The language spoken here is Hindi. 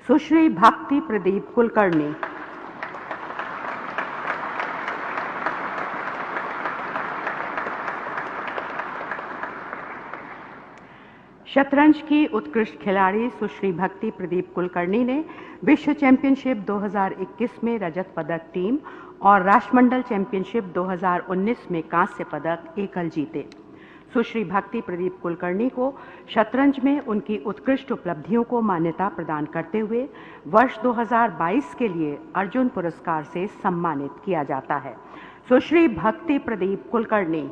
सुश्री भक्ति प्रदीप कुलकर्णी। शतरंज की उत्कृष्ट खिलाड़ी सुश्री भक्ति प्रदीप कुलकर्णी ने विश्व चैंपियनशिप 2021 में रजत पदक टीम और राष्ट्रमंडल चैंपियनशिप 2019 में कांस्य पदक एकल जीते। सुश्री भक्ति प्रदीप कुलकर्णी को शतरंज में उनकी उत्कृष्ट उपलब्धियों को मान्यता प्रदान करते हुए वर्ष 2022 के लिए अर्जुन पुरस्कार से सम्मानित किया जाता है। सुश्री भक्ति प्रदीप कुलकर्णी।